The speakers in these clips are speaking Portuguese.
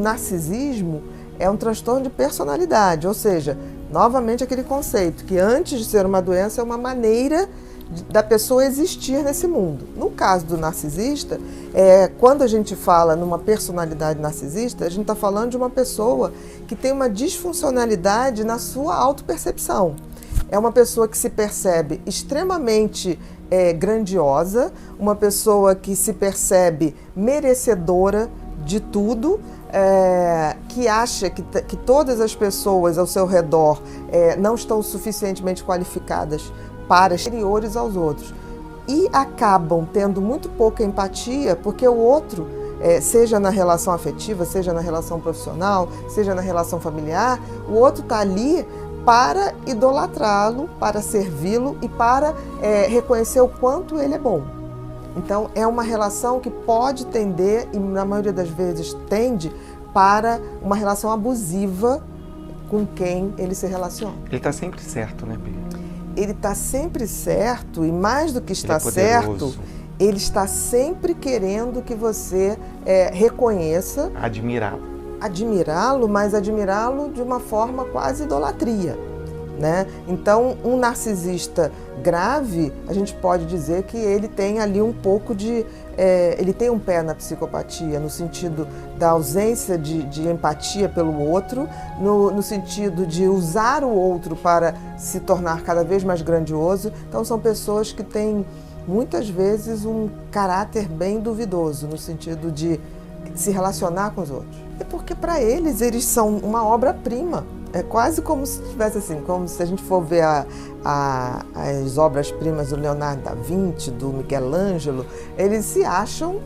narcisismo é um transtorno de personalidade, ou seja, novamente aquele conceito que antes de ser uma doença é uma maneira da pessoa existir nesse mundo. No caso do narcisista, quando a gente fala numa personalidade narcisista, a gente está falando de uma pessoa que tem uma disfuncionalidade na sua autopercepção. É uma pessoa que se percebe extremamente grandiosa, uma pessoa que se percebe merecedora de tudo, que acha que todas as pessoas ao seu redor não estão suficientemente qualificadas para exteriores aos outros e acabam tendo muito pouca empatia porque o outro, seja na relação afetiva, seja na relação profissional, seja na relação familiar, o outro está ali para idolatrá-lo, para servi-lo e para reconhecer o quanto ele é bom. Então é uma relação que pode tender, e na maioria das vezes tende, para uma relação abusiva com quem ele se relaciona. Ele está sempre certo, né, Bia? Ele está sempre certo, e mais do que está certo, ele está sempre querendo que você reconheça. Admirá-lo, mas admirá-lo de uma forma quase idolatria, né? Então, um narcisista grave, a gente pode dizer que ele tem ali um pouco de... ele tem um pé na psicopatia, no sentido da ausência de empatia pelo outro, no sentido de usar o outro para se tornar cada vez mais grandioso. Então, são pessoas que têm, muitas vezes, um caráter bem duvidoso, no sentido de se relacionar com os outros. É porque, para eles são uma obra-prima. É quase como se tivesse assim, como se a gente for ver as obras-primas do Leonardo da Vinci, do Michelangelo, eles se acham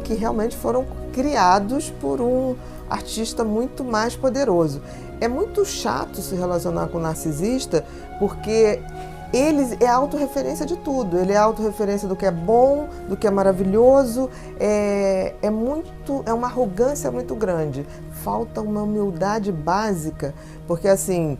que realmente foram criados por um artista muito mais poderoso. É muito chato se relacionar com um narcisista, porque ele é a autorreferência de tudo, ele é a autorreferência do que é bom, do que é maravilhoso, é uma arrogância muito grande, falta uma humildade básica, porque assim,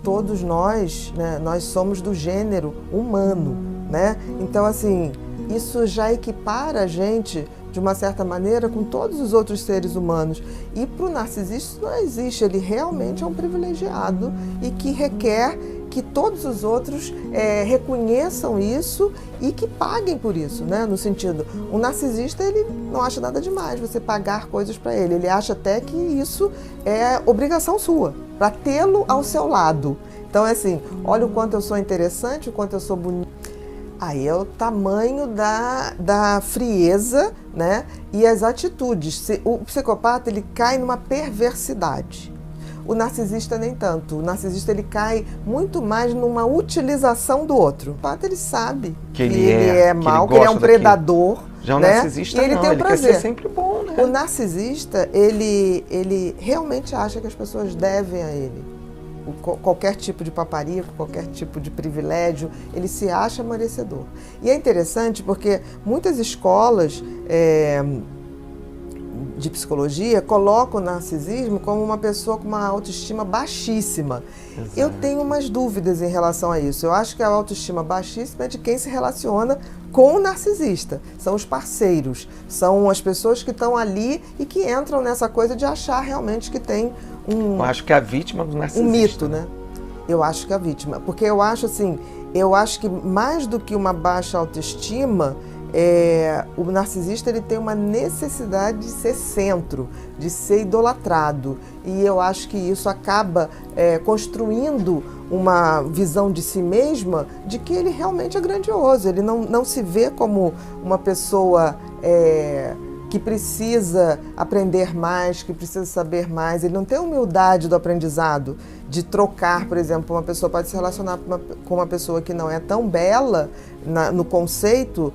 todos nós, né, nós somos do gênero humano, né? Então assim, isso já equipara a gente de uma certa maneira com todos os outros seres humanos. E para o narcisista isso não existe, ele realmente é um privilegiado e que requer que todos os outros reconheçam isso e que paguem por isso, né? No sentido, o narcisista ele não acha nada demais você pagar coisas para ele, ele acha até que isso é obrigação sua, para tê-lo ao seu lado. Então é assim, olha o quanto eu sou interessante, o quanto eu sou bonita. Aí é o tamanho da frieza, né? E as atitudes. O psicopata ele cai numa perversidade. O narcisista nem tanto. O narcisista ele cai muito mais numa utilização do outro. O psicopata ele sabe que ele é mau, que ele é um predador. Já o né? narcisista e ele não, tem o ele prazer. quer ser sempre bom, né? O narcisista, ele realmente acha que as pessoas devem a ele. Qualquer tipo de paparico, qualquer tipo de privilégio, ele se acha merecedor. E é interessante porque muitas escolas de psicologia colocam o narcisismo como uma pessoa com uma autoestima baixíssima. Exato. Eu tenho umas dúvidas em relação a isso. Eu acho que a autoestima baixíssima é de quem se relaciona com o narcisista. São os parceiros, são as pessoas que estão ali e que entram nessa coisa de achar realmente que tem eu acho que é a vítima do narcisista. Um mito, né? Eu acho que é a vítima. Porque eu acho assim, que mais do que uma baixa autoestima, o narcisista ele tem uma necessidade de ser centro, de ser idolatrado. E eu acho que isso acaba construindo uma visão de si mesma de que ele realmente é grandioso. Ele não se vê como uma pessoa que precisa aprender mais, que precisa saber mais. Ele não tem humildade do aprendizado, de trocar, por exemplo, uma pessoa pode se relacionar com uma pessoa que não é tão bela no conceito,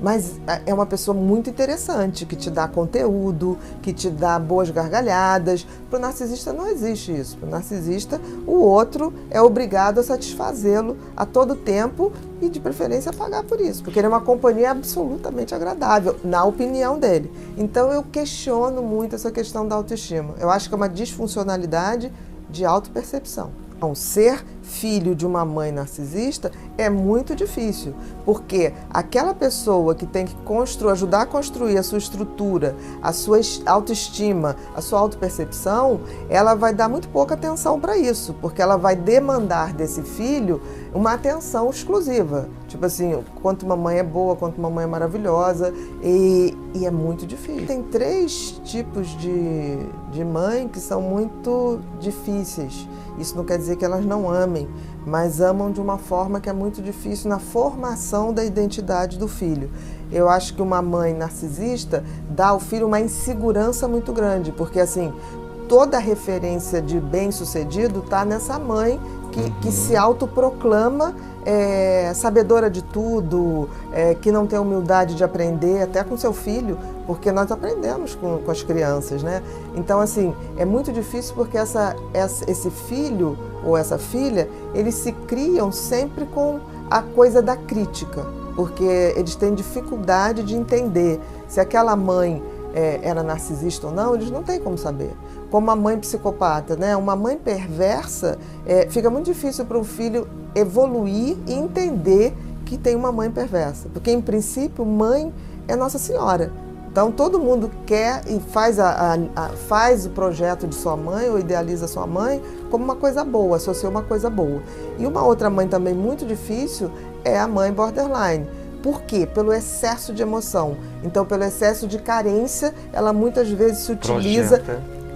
mas é uma pessoa muito interessante, que te dá conteúdo, que te dá boas gargalhadas. Para o narcisista não existe isso. Para o narcisista, o outro é obrigado a satisfazê-lo a todo tempo e, de preferência, a pagar por isso, porque ele é uma companhia absolutamente agradável, na opinião dele. Então, eu questiono muito essa questão da autoestima. Eu acho que é uma disfuncionalidade de autopercepção. Então, ser filho de uma mãe narcisista é muito difícil, porque aquela pessoa que tem que ajudar a construir a sua estrutura, a sua autoestima, a sua autopercepção, ela vai dar muito pouca atenção para isso, porque ela vai demandar desse filho uma atenção exclusiva. Tipo assim, quanto mamãe é boa, quanto mamãe é maravilhosa, e é muito difícil. Tem 3 tipos de mãe que são muito difíceis. Isso não quer dizer que elas não amem, mas amam de uma forma que é muito difícil na formação da identidade do filho. Eu acho que uma mãe narcisista dá ao filho uma insegurança muito grande, porque assim, toda a referência de bem-sucedido está nessa mãe que se autoproclama sabedora de tudo, que não tem humildade de aprender, até com seu filho, porque nós aprendemos com as crianças, né? Então, assim, é muito difícil porque esse filho ou essa filha, eles se criam sempre com a coisa da crítica, porque eles têm dificuldade de entender se aquela mãe era narcisista ou não, eles não têm como saber. Como uma mãe psicopata, né? Uma mãe perversa, fica muito difícil para um filho evoluir e entender que tem uma mãe perversa. Porque, em princípio, mãe é Nossa Senhora. Então, todo mundo quer e faz o projeto de sua mãe ou idealiza sua mãe como uma coisa boa, associa uma coisa boa. E uma outra mãe também muito difícil é a mãe borderline. Por quê? Pelo excesso de emoção. Então, pelo excesso de carência, ela muitas vezes se utiliza...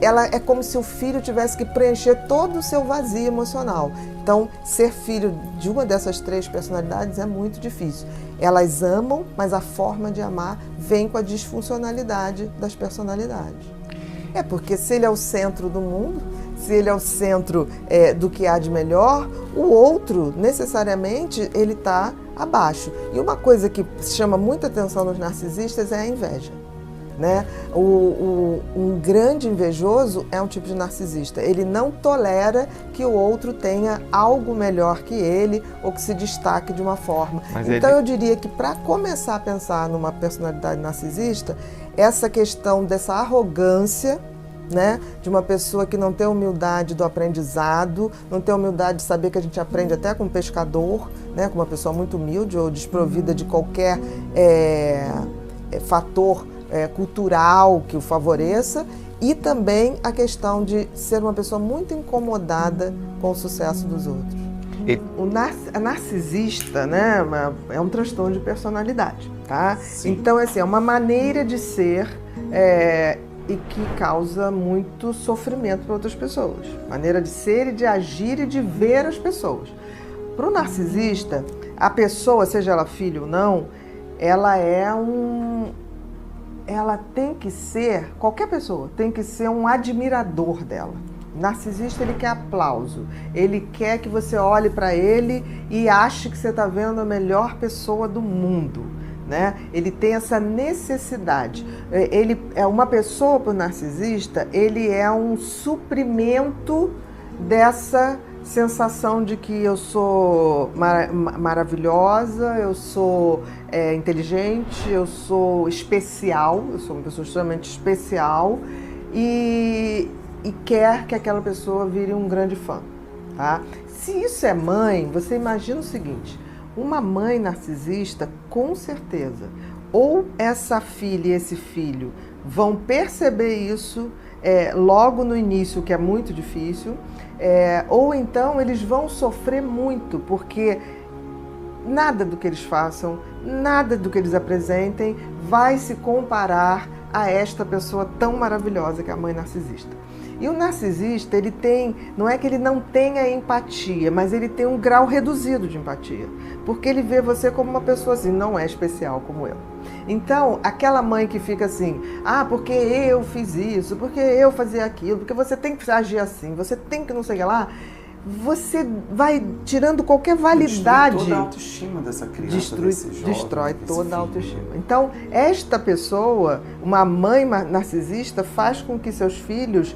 Ela é como se o filho tivesse que preencher todo o seu vazio emocional. Então, ser filho de uma dessas 3 personalidades é muito difícil. Elas amam, mas a forma de amar vem com a disfuncionalidade das personalidades. Porque se ele é o centro do mundo, se ele é o centro do que há de melhor, o outro, necessariamente, ele está abaixo. E uma coisa que chama muita atenção nos narcisistas é a inveja. Né? Um grande invejoso é um tipo de narcisista. Ele não tolera que o outro tenha algo melhor que ele ou que se destaque de uma forma. Então eu diria que para começar a pensar numa personalidade narcisista, essa questão dessa arrogância, né, de uma pessoa que não tem humildade do aprendizado, não tem humildade de saber que a gente aprende até com um pescador, né, com uma pessoa muito humilde ou desprovida de qualquer fator cultural que o favoreça, e também a questão de ser uma pessoa muito incomodada com o sucesso dos outros. A narcisista, né, é um transtorno de personalidade, tá? Sim. Então, assim, é uma maneira de ser e que causa muito sofrimento para outras pessoas. Maneira de ser e de agir e de ver as pessoas. Para o narcisista, a pessoa, seja ela filho ou não, ela tem que ser, qualquer pessoa, tem que ser um admirador dela. O narcisista, ele quer aplauso, ele quer que você olhe para ele e ache que você está vendo a melhor pessoa do mundo, né? Ele tem essa necessidade. Ele é uma pessoa, para o narcisista, ele é um suprimento dessa sensação de que eu sou maravilhosa, eu sou inteligente, eu sou especial, eu sou uma pessoa extremamente especial e quer que aquela pessoa vire um grande fã, tá? Se isso é mãe, você imagina o seguinte, uma mãe narcisista, com certeza, ou essa filha e esse filho vão perceber isso logo no início, que é muito difícil, ou então eles vão sofrer muito, porque nada do que eles façam, nada do que eles apresentem vai se comparar a esta pessoa tão maravilhosa que é a mãe narcisista. E o narcisista, ele tem, não é que ele não tenha empatia, mas ele tem um grau reduzido de empatia, porque ele vê você como uma pessoa assim, não é especial como eu. Então, aquela mãe que fica assim, porque eu fiz isso, porque eu fazia aquilo, porque você tem que agir assim, você tem que não sei o que lá, você vai tirando qualquer validade. Destrói toda a autoestima dessa criança, desse jovem, destrói toda a autoestima. Então, esta pessoa, uma mãe narcisista, faz com que seus filhos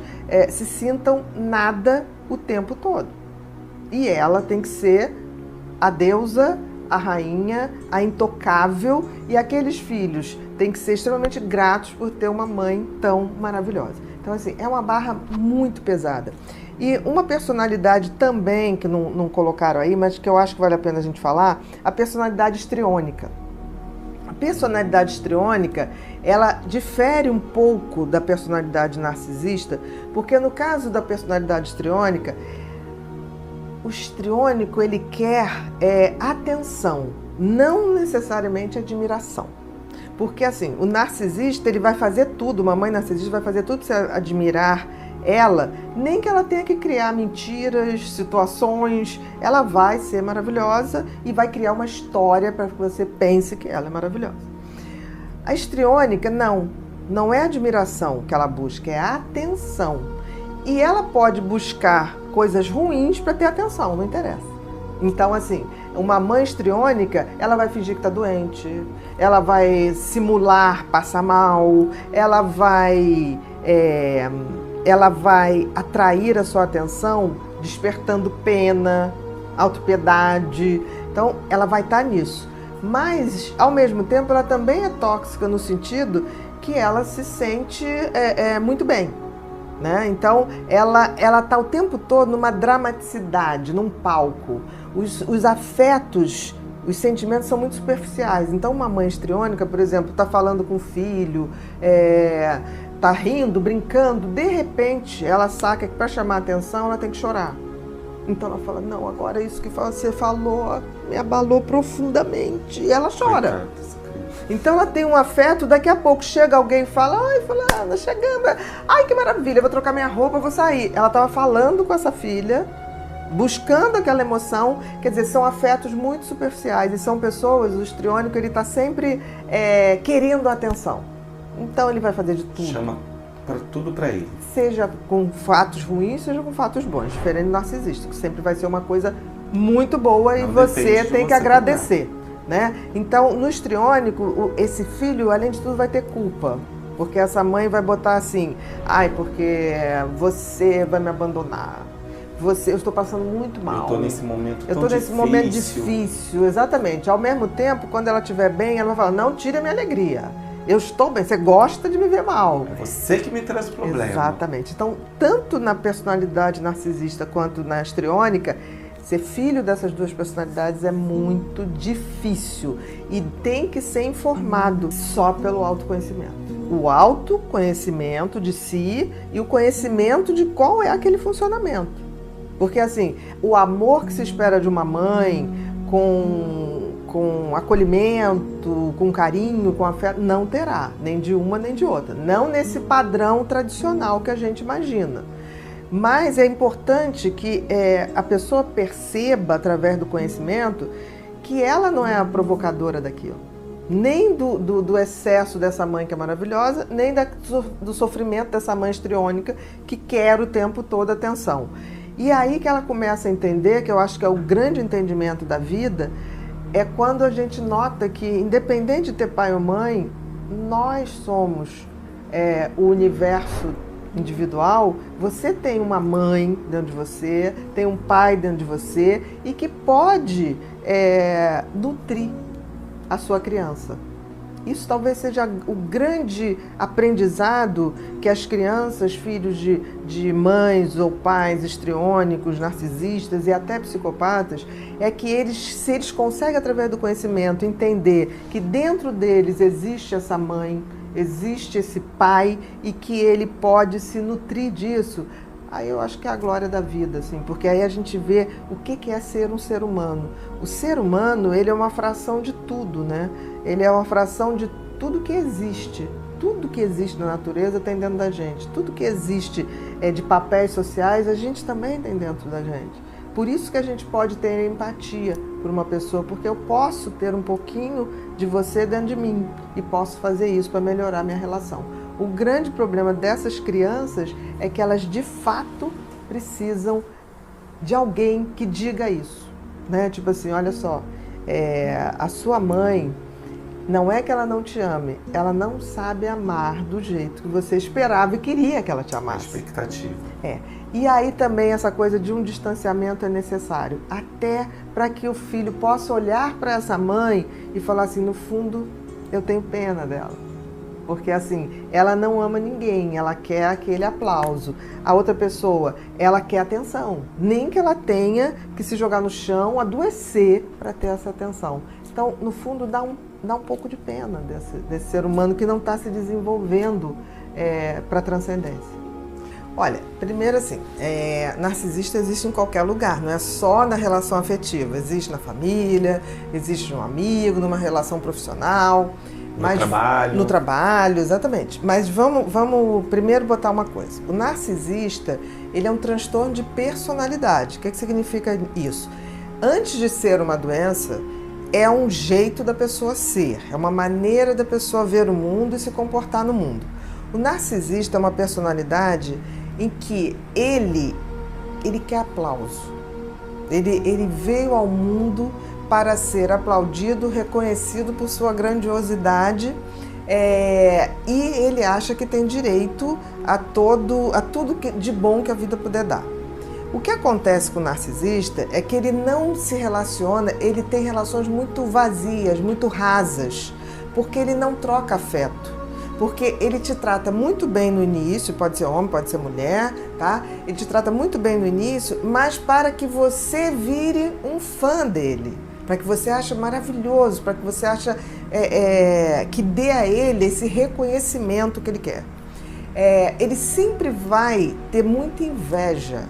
se sintam nada o tempo todo. E ela tem que ser a deusa, a rainha, a intocável, e aqueles filhos têm que ser extremamente gratos por ter uma mãe tão maravilhosa. Então, assim, é uma barra muito pesada. E uma personalidade também, que não colocaram aí, mas que eu acho que vale a pena a gente falar, a personalidade histriônica. A personalidade histriônica, ela difere um pouco da personalidade narcisista, porque no caso da personalidade histriônica, o histriônico ele quer atenção, não necessariamente admiração. Porque assim, o narcisista ele vai fazer tudo, uma mãe narcisista vai fazer tudo para admirar ela, nem que ela tenha que criar mentiras, situações, ela vai ser maravilhosa e vai criar uma história para que você pense que ela é maravilhosa. A histriônica, não é admiração que ela busca, é atenção. E ela pode buscar coisas ruins para ter atenção, não interessa. Então, assim, uma mãe histriônica, ela vai fingir que está doente, ela vai simular passar mal, ela vai atrair a sua atenção despertando pena, autopiedade. Então, ela vai estar nisso. Mas, ao mesmo tempo, ela também é tóxica no sentido que ela se sente muito bem. Né? Então, ela está o tempo todo numa dramaticidade, num palco. Os afetos, os sentimentos são muito superficiais. Então, uma mãe histriônica, por exemplo, está falando com o filho, está rindo, brincando, de repente, ela saca que para chamar a atenção, ela tem que chorar. Então, ela fala, não, agora isso que você falou me abalou profundamente. E ela chora. Então ela tem um afeto, daqui a pouco chega alguém e fala, ai, fulana, chegando, ai, que maravilha, vou trocar minha roupa, vou sair. Ela estava falando com essa filha, buscando aquela emoção, quer dizer, são afetos muito superficiais e são pessoas, o histriônico, ele está sempre querendo a atenção. Então ele vai fazer de tudo. Chama para tudo para ele. Seja com fatos ruins, seja com fatos bons, diferente do narcisista, que sempre vai ser uma coisa muito boa e você tem que agradecer. Né? Então, no histriônico, esse filho, além de tudo, vai ter culpa. Porque essa mãe vai botar assim, ai, porque você vai me abandonar. Eu estou passando muito mal. Eu estou nesse momento tão difícil. Eu estou nesse momento difícil, exatamente. Ao mesmo tempo, quando ela estiver bem, ela vai falar, não tire a minha alegria. Eu estou bem, você gosta de me ver mal. É você que me traz problema. Exatamente. Então, tanto na personalidade narcisista quanto na histriônica, ser filho dessas duas personalidades é muito difícil e tem que ser informado só pelo autoconhecimento. O autoconhecimento de si e o conhecimento de qual é aquele funcionamento. Porque assim, o amor que se espera de uma mãe com acolhimento, com carinho, com afeto, não terá, nem de uma nem de outra. Não nesse padrão tradicional que a gente imagina. Mas é importante que a pessoa perceba, através do conhecimento, que ela não é a provocadora daquilo. Nem do excesso dessa mãe que é maravilhosa, nem do sofrimento dessa mãe histriônica que quer o tempo todo atenção. E aí que ela começa a entender, que eu acho que é o grande entendimento da vida, é quando a gente nota que, independente de ter pai ou mãe, nós somos o universo individual. Você tem uma mãe dentro de você, tem um pai dentro de você e que pode nutrir a sua criança. Isso talvez seja o grande aprendizado que as crianças, filhos de mães ou pais histriônicos, narcisistas e até psicopatas, é que se eles conseguem, através do conhecimento, entender que dentro deles existe essa mãe, existe esse pai e que ele pode se nutrir disso, aí eu acho que é a glória da vida, assim, porque aí a gente vê o que é ser um ser humano. O ser humano, ele é uma fração de tudo, né? Ele é uma fração de tudo que existe. Tudo que existe na natureza tem dentro da gente. Tudo que existe de papéis sociais, a gente também tem dentro da gente. Por isso que a gente pode ter empatia por uma pessoa, porque eu posso ter um pouquinho de você dentro de mim e posso fazer isso para melhorar minha relação. O grande problema dessas crianças é que elas, de fato, precisam de alguém que diga isso, né? Tipo assim, olha só, a sua mãe, não é que ela não te ame, ela não sabe amar do jeito que você esperava e queria que ela te amasse. A expectativa. E aí também essa coisa de um distanciamento é necessário, até para que o filho possa olhar para essa mãe e falar assim, no fundo, eu tenho pena dela. Porque assim, ela não ama ninguém, ela quer aquele aplauso. A outra pessoa, ela quer atenção. Nem que ela tenha que se jogar no chão, adoecer para ter essa atenção. Então, no fundo, dá um pouco de pena desse ser humano que não está se desenvolvendo para a transcendência. Olha, primeiro assim, narcisista existe em qualquer lugar, não é só na relação afetiva. Existe na família, existe no amigo, numa relação profissional. No trabalho, exatamente. Mas vamos primeiro botar uma coisa. O narcisista, ele é um transtorno de personalidade. O que significa isso? Antes de ser uma doença, é um jeito da pessoa ser, é uma maneira da pessoa ver o mundo e se comportar no mundo. O narcisista é uma personalidade em que ele quer aplauso. Ele veio ao mundo para ser aplaudido, reconhecido por sua grandiosidade, e ele acha que tem direito a tudo de bom que a vida puder dar. O que acontece com o narcisista é que ele não se relaciona, ele tem relações muito vazias, muito rasas, porque ele não troca afeto. Porque ele te trata muito bem no início, pode ser homem, pode ser mulher, tá? Ele te trata muito bem no início, mas para que você vire um fã dele, para que você ache maravilhoso, para que você ache que dê a ele esse reconhecimento que ele quer. Ele sempre vai ter muita inveja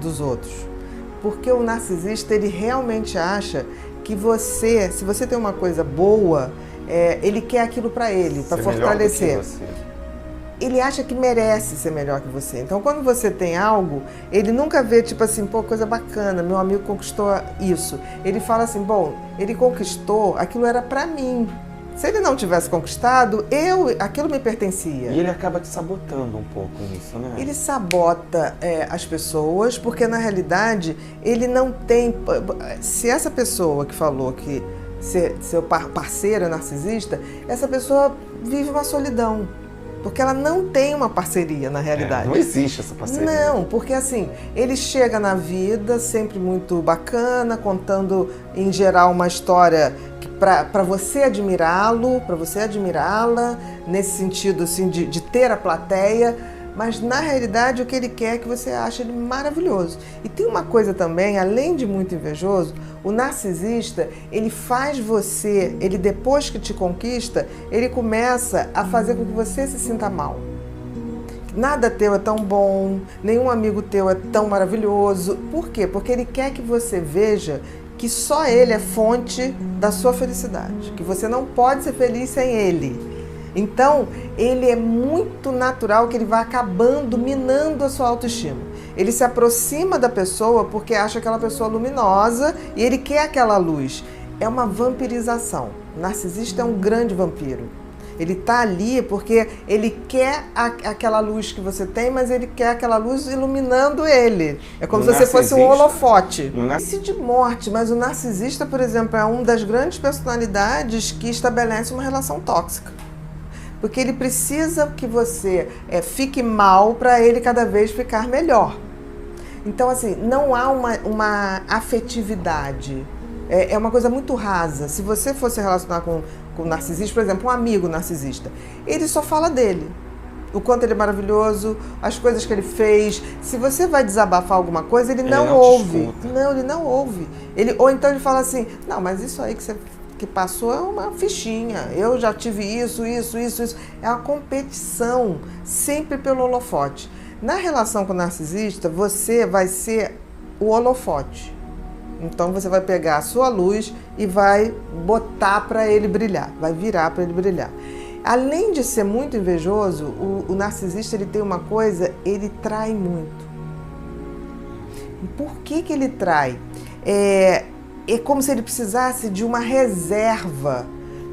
dos outros, porque o narcisista, ele realmente acha que se você tem uma coisa boa, ele quer aquilo para ele, para fortalecer. Ele acha que merece ser melhor que você. Então, quando você tem algo, ele nunca vê, tipo assim, pô, coisa bacana, meu amigo conquistou isso. Ele fala assim, bom, ele conquistou, aquilo era para mim. Se ele não tivesse conquistado, aquilo me pertencia. E ele acaba te sabotando um pouco nisso, né? Ele sabota as pessoas, porque na realidade, ele não tem... Se essa pessoa que falou que seu parceiro é narcisista, essa pessoa vive uma solidão. Porque ela não tem uma parceria, na realidade. Não existe essa parceria. Não, porque assim, ele chega na vida sempre muito bacana, contando, em geral, uma história para você admirá-lo, para você admirá-la, nesse sentido assim, de ter a plateia, mas na realidade o que ele quer é que você ache ele maravilhoso. E tem uma coisa também, além de muito invejoso, o narcisista, ele faz ele depois que te conquista, ele começa a fazer com que você se sinta mal. Nada teu é tão bom, nenhum amigo teu é tão maravilhoso. Por quê? Porque ele quer que você veja que só ele é fonte da sua felicidade, que você não pode ser feliz sem ele. Então, ele é muito natural que ele vai acabando minando a sua autoestima. Ele se aproxima da pessoa porque acha aquela pessoa luminosa e ele quer aquela luz. É uma vampirização. O narcisista é um grande vampiro. Ele está ali porque ele quer aquela luz que você tem, mas ele quer aquela luz iluminando ele. É como se você fosse um holofote. Isso de morte, mas o narcisista, por exemplo, é uma das grandes personalidades que estabelece uma relação tóxica. Porque ele precisa que você fique mal para ele cada vez ficar melhor. Então, assim, não há uma afetividade. É uma coisa muito rasa. Se você fosse relacionar com o narcisista, por exemplo, um amigo narcisista, ele só fala dele. O quanto ele é maravilhoso, as coisas que ele fez. Se você vai desabafar alguma coisa, ele não ouve. Não, ele não ouve. Ou então ele fala assim, não, mas isso aí que passou é uma fichinha, eu já tive isso. É uma competição, sempre pelo holofote. Na relação com o narcisista, você vai ser o holofote. Então você vai pegar a sua luz e vai botar para ele brilhar, vai virar para ele brilhar. Além de ser muito invejoso, o narcisista, ele tem uma coisa, ele trai muito. Por que ele trai? É como se ele precisasse de uma reserva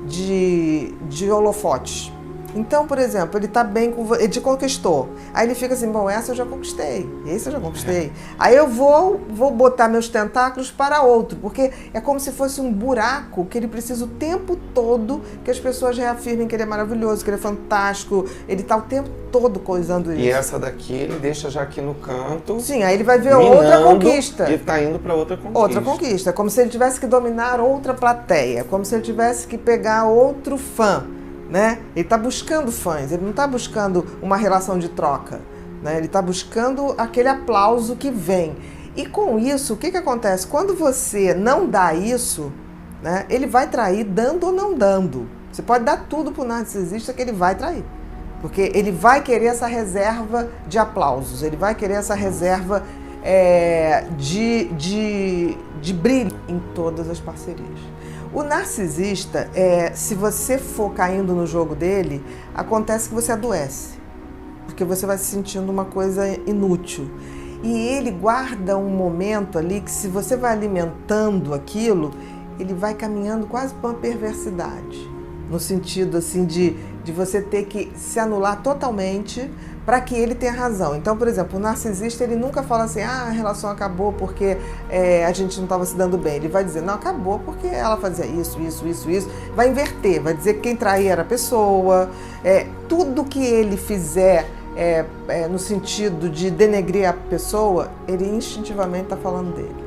de holofotes. Então, por exemplo, ele tá bem com ele te conquistou. Aí ele fica assim, bom, essa eu já conquistei, esse eu já conquistei. Aí eu vou botar meus tentáculos para outro, porque é como se fosse um buraco que ele precisa o tempo todo que as pessoas reafirmem que ele é maravilhoso, que ele é fantástico. Ele tá o tempo todo coisando isso. E essa daqui ele deixa já aqui no canto. Sim, aí ele vai ver outra conquista. E tá indo para outra conquista. Outra conquista, como se ele tivesse que dominar outra plateia, como se ele tivesse que pegar outro fã. né? Ele está buscando fãs, ele não está buscando uma relação de troca, né? Ele está buscando aquele aplauso que vem. E com isso, o que acontece? Quando você não dá isso, né, ele vai trair dando ou não dando. Você pode dar tudo para o narcisista que ele vai trair. Porque ele vai querer essa reserva de aplausos, ele vai querer essa reserva de brilho em todas as parcerias. O narcisista, se você for caindo no jogo dele, acontece que você adoece, porque você vai se sentindo uma coisa inútil. E ele guarda um momento ali que, se você vai alimentando aquilo, ele vai caminhando quase para uma perversidade, no sentido assim de você ter que se anular totalmente para que ele tenha razão. Então, por exemplo, o narcisista, ele nunca fala assim, a relação acabou porque a gente não estava se dando bem. Ele vai dizer, não, acabou porque ela fazia isso. Vai inverter, vai dizer que quem traía era a pessoa. Tudo que ele fizer no sentido de denegrir a pessoa, ele instintivamente está falando dele.